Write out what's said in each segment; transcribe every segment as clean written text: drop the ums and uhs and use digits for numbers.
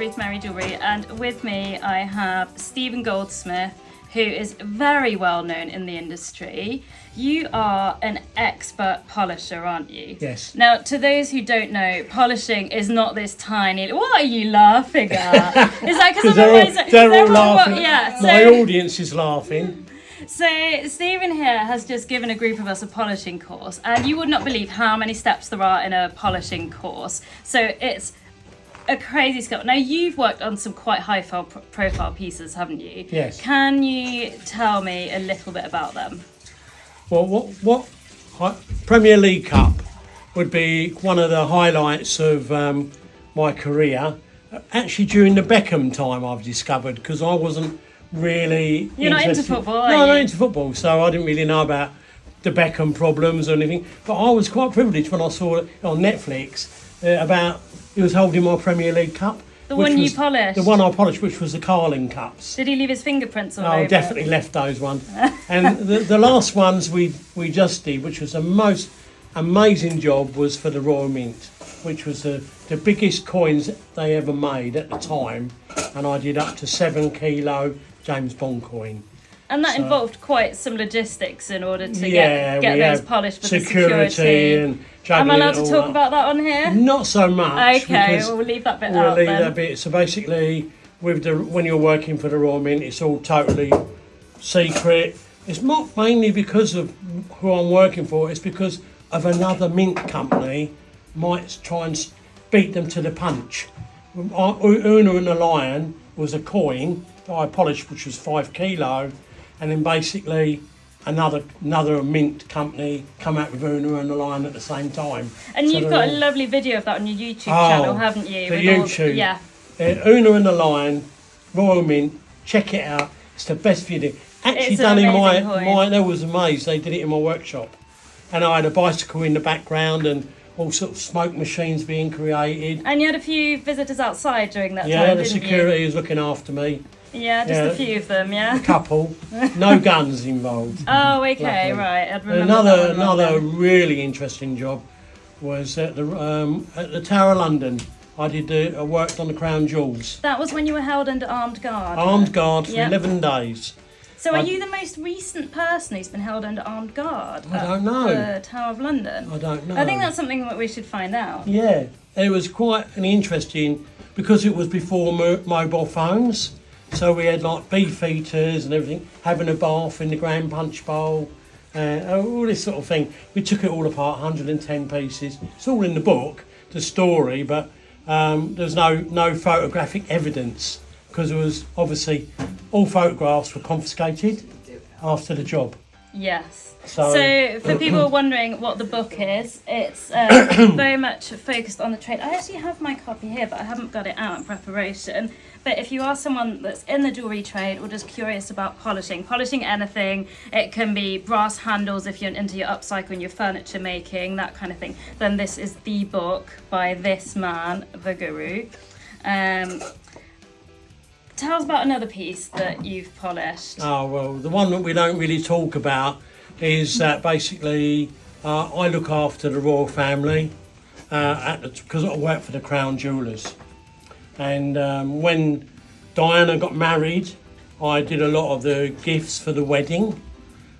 Ruth Mary Jewellery, and with me I have Stephen Goldsmith, who is very well known in the industry. You are an expert polisher, aren't you? Yes. Now, to those who don't know, polishing is not this tiny... What are you laughing at? Is that because they're all laughing. Yeah. My audience is laughing. So Stephen here has just given a group of us a polishing course, and you would not believe how many steps there are in a polishing course. So it's a crazy skill. Now, you've worked on some quite high-profile pieces, haven't you? Yes. Can you tell me a little bit about them? Well, what Premier League Cup would be one of the highlights of my career. Actually, during the Beckham time, I've discovered, because I wasn't really You're not into football, are No, you? I'm not into football, so I didn't really know about the Beckham problems or anything. But I was quite privileged when I saw it on Netflix about he was holding my Premier League Cup. The one you polished? The one I polished, which was the Carling Cups. Did he leave his fingerprints all over Oh, definitely left those ones. And the last ones we just did, which was the most amazing job, was for the Royal Mint, which was the biggest coins they ever made at the time. And I did up to 7 kilo James Bond coin. And that involved quite some logistics in order to get those polished for security the and Am I allowed to all talk that. about that on here? Not so much. Okay, we'll leave that bit we'll out leave then. that bit. So basically, when you're working for the Royal Mint, it's all totally secret. It's not mainly because of who I'm working for. It's because of another mint company might try and beat them to the punch. Una and the Lion was a coin that I polished, which was 5 kilo, and then basically another mint company come out with Una and the Lion at the same time. And so you've got a lovely video of that on your YouTube channel, haven't you? For YouTube. Yeah. Una and the Lion, Royal Mint, check it out. It's the best video. Actually It's done an in amazing my coin. I was amazed. They did it in my workshop. And I had a bicycle in the background and all sorts of smoke machines being created. And you had a few visitors outside during that time, Yeah, the didn't security was looking after me. you? Yeah, just a few of them, yeah? A couple. No guns involved. Oh, okay, Luckily. right. I'd remember that one Another then. really interesting job was at the Tower of London. I worked on the Crown Jewels. That was when you were held under armed guard. Armed guard for Yep. 11 days. So are you the most recent person who's been held under armed guard? I don't know. At the Tower of London? I don't know. I think that's something that we should find out. Yeah, it was quite an interesting, because it was before mobile phones, so we had like beef eaters and everything, having a bath in the Grand Punch Bowl, all this sort of thing. We took it all apart, 110 pieces. It's all in the book, the story, but there's no photographic evidence, because it was obviously all photographs were confiscated after the job. Yes. So for people wondering what the book is, it's very much focused on the trade. I actually have my copy here, but I haven't got it out in preparation. But if you are someone that's in the jewellery trade or just curious about polishing anything, it can be brass handles if you're into your upcycling, your furniture making, that kind of thing, then this is the book by this man, the guru. Tell us about another piece that you've polished. Oh, well, the one that we don't really talk about is that basically I look after the royal family because I work for the Crown Jewellers. And when Diana got married, I did a lot of the gifts for the wedding.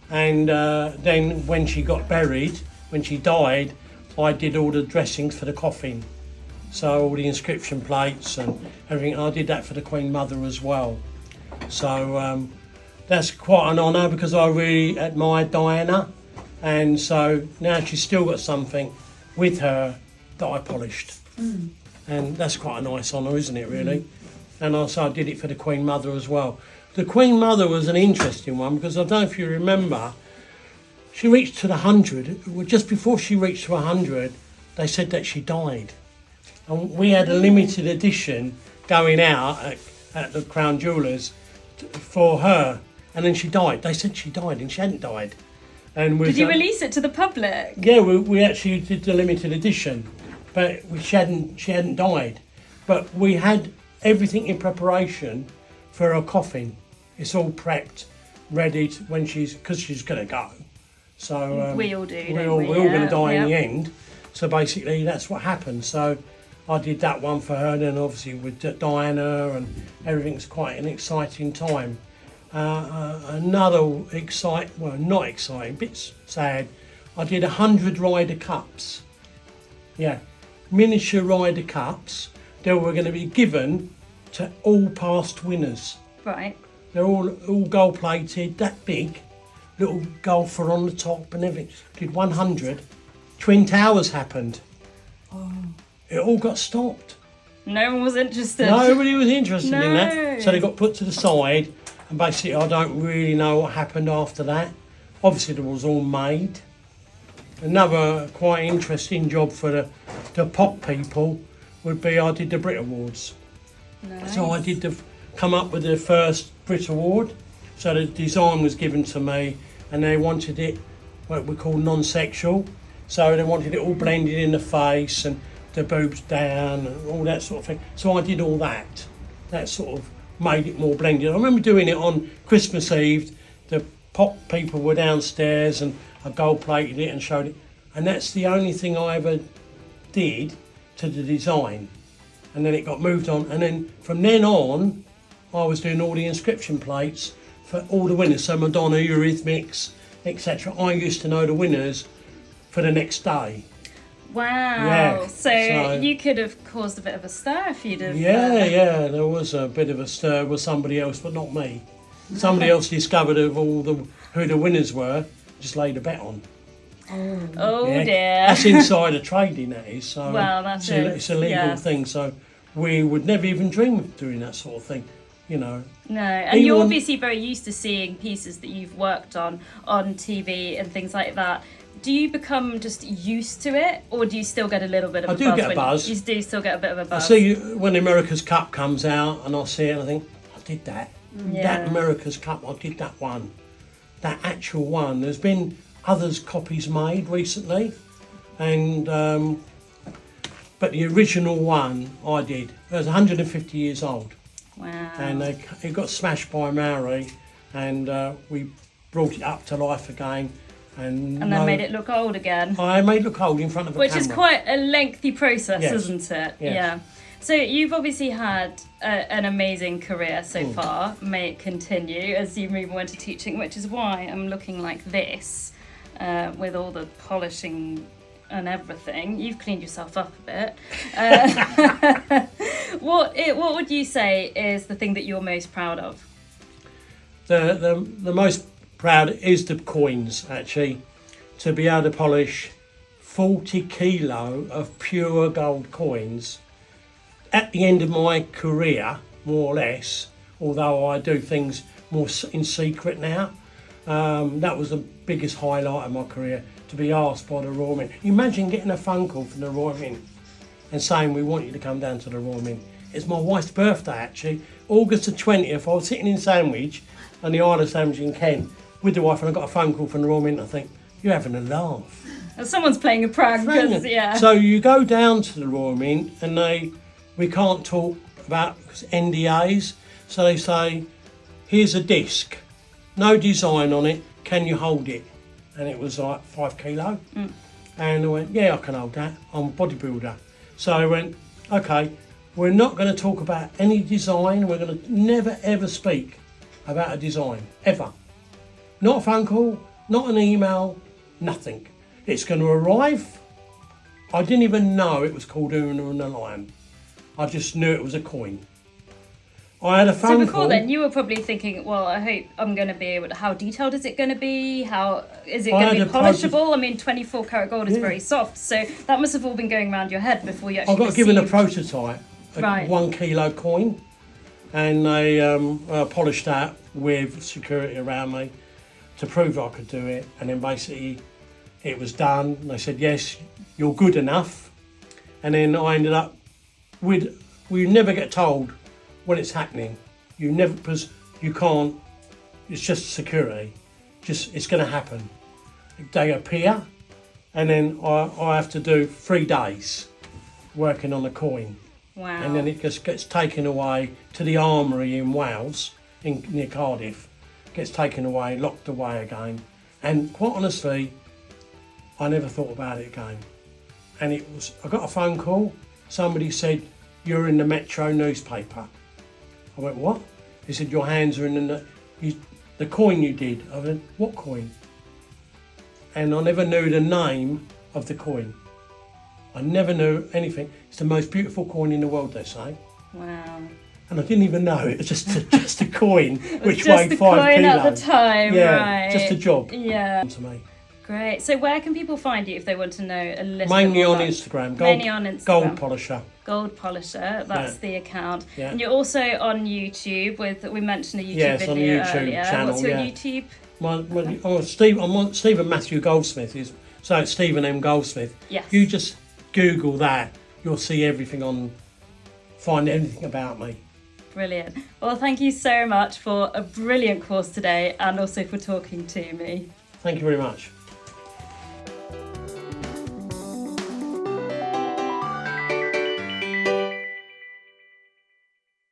And then when she got buried, when she died, I did all the dressings for the coffin. So all the inscription plates and everything. I did that for the Queen Mother as well. So that's quite an honour, because I really admired Diana. And so now she's still got something with her that I polished. And that's quite a nice honour, isn't it, really? And also I did it for the Queen Mother as well. The Queen Mother was an interesting one, because I don't know if you remember, she reached to the 100. Well, just before she reached to 100, they said that she died. And we had a limited edition going out at the Crown Jewellers for her, and then she died. They said she died, and she hadn't died. And Did you release it to the public? Yeah, we actually did the limited edition, but she hadn't died. But we had everything in preparation for her coffin. It's all prepped, ready because she's going to go. So we all do. We're all going to die in the end. So basically, that's what happened. So I did that one for her, and then obviously with Diana, and everything's quite an exciting time. Another not exciting, bit sad. I did 100 Ryder Cups. Yeah, miniature Ryder Cups. They were going to be given to all past winners. Right. They're all gold plated, that big, little golfer on the top and everything. Did 100. Twin Towers happened. Oh. It all got stopped. No one was interested. Nobody was interested in No. that. So they got put to the side, and basically I don't really know what happened after that. Obviously it was all made. Another quite interesting job for the pop people would be I did the Brit Awards. Nice. So I did come up with the first Brit Award. So the design was given to me, and they wanted it what we call non-sexual. So they wanted it all blended in the face and the boobs down and all that sort of thing. So I did all that. That sort of made it more blended. I remember doing it on Christmas Eve. The pop people were downstairs and I gold plated it and showed it. And that's the only thing I ever did to the design. And then it got moved on. And then from then on, I was doing all the inscription plates for all the winners. So Madonna, Eurythmics, etc. I used to know the winners for the next day. Wow. Yeah, So you could have caused a bit of a stir if you'd have... Yeah, there was a bit of a stir with somebody else, but not me. Somebody else discovered who the winners were, just laid a bet on. Oh Yeah. dear. That's insider trading, that is. So Well, that's it's a legal yeah. thing, so we would never even dream of doing that sort of thing, you know. No, and you're Even- obviously very used to seeing pieces that you've worked on TV and things like that. Do you become just used to it, or do you still get a little bit of I a do buzz? get a buzz. You do still get a bit of a I buzz. see when America's Cup comes out and I see it and I think, I did that. Yeah. That America's Cup, I did that one. That actual one. There's been others copies made recently, and but the original one I did. It was 150 years old. Wow. And it got smashed by Maori, and we brought it up to life again. And then made it look old again. I made it look old in front of a Which camera. is quite a lengthy process, Yes. isn't it? Yes. Yeah. So you've obviously had an amazing career so far. May it continue as you move on to teaching, which is why I'm looking like this with all the polishing and everything. You've cleaned yourself up a bit. What would you say is the thing that you're most proud of? The most proud is the coins, actually, to be able to polish 40 kilo of pure gold coins at the end of my career, more or less, although I do things more in secret now. That was the biggest highlight of my career, to be asked by the Royal Mint. Imagine getting a phone call from the Royal Mint and saying, we want you to come down to the Royal Mint. It's my wife's birthday, actually, August the 20th. I was sitting in Sandwich, on the Isle of Sandwich in Kent, with the wife, and I got a phone call from the Royal Mint. I think, you're having a laugh. Someone's playing a prank. 'Cause, yeah. So you go down to the Royal Mint, and we can't talk about NDAs, so they say, here's a disc, no design on it, can you hold it? And it was like 5 kilo. And I went, yeah, I can hold that, I'm a bodybuilder. So I went, okay, we're not going to talk about any design, we're going to never ever speak about a design, ever. Not a phone call, not an email, nothing. It's going to arrive. I didn't even know it was called Una and the Lion. I just knew it was a coin. I had a phone call. So before then, you were probably thinking, well, I hope I'm going to be able to, how detailed is it going to be? How is it going to be polishable? I mean, 24 karat gold is very soft, so that must have all been going around your head before you actually I got given a prototype, a Right. 1 kilo coin, and they polished that with security around me to prove I could do it. And then basically it was done. And they said, yes, you're good enough. And then I ended up we never get told when it's happening. You never, because you can't, it's just security. It's going to happen. They appear, and then I have to do 3 days working on the coin. Wow. And then it just gets taken away to the armoury in Wales, near Cardiff. Gets taken away, locked away again. And quite honestly, I never thought about it again. And I got a phone call, somebody said, "You're in the Metro newspaper." I went, "What?" He said, "Your hands are in the coin you did." I went, "What coin?" And I never knew the name of the coin. I never knew anything. It's the most beautiful coin in the world, they say. Wow. And I didn't even know it was just a coin which Just weighed the 5 coin kilos. at the time, yeah, right? just a job. Yeah. To me. Great. So where can people find you if they want to know a little Mainly bit more on about- Instagram. Mainly on Instagram. Gold Polisher. Gold Polisher, that's the account. Yeah. And you're also on YouTube we mentioned a YouTube Yes, on the video YouTube earlier. channel, What's your yeah. YouTube? I'm on Stephen Matthew Goldsmith. So it's Stephen M. Goldsmith. Yes. You just Google that. You'll see everything find anything about me. Brilliant. Well, thank you so much for a brilliant course today and also for talking to me. Thank you very much.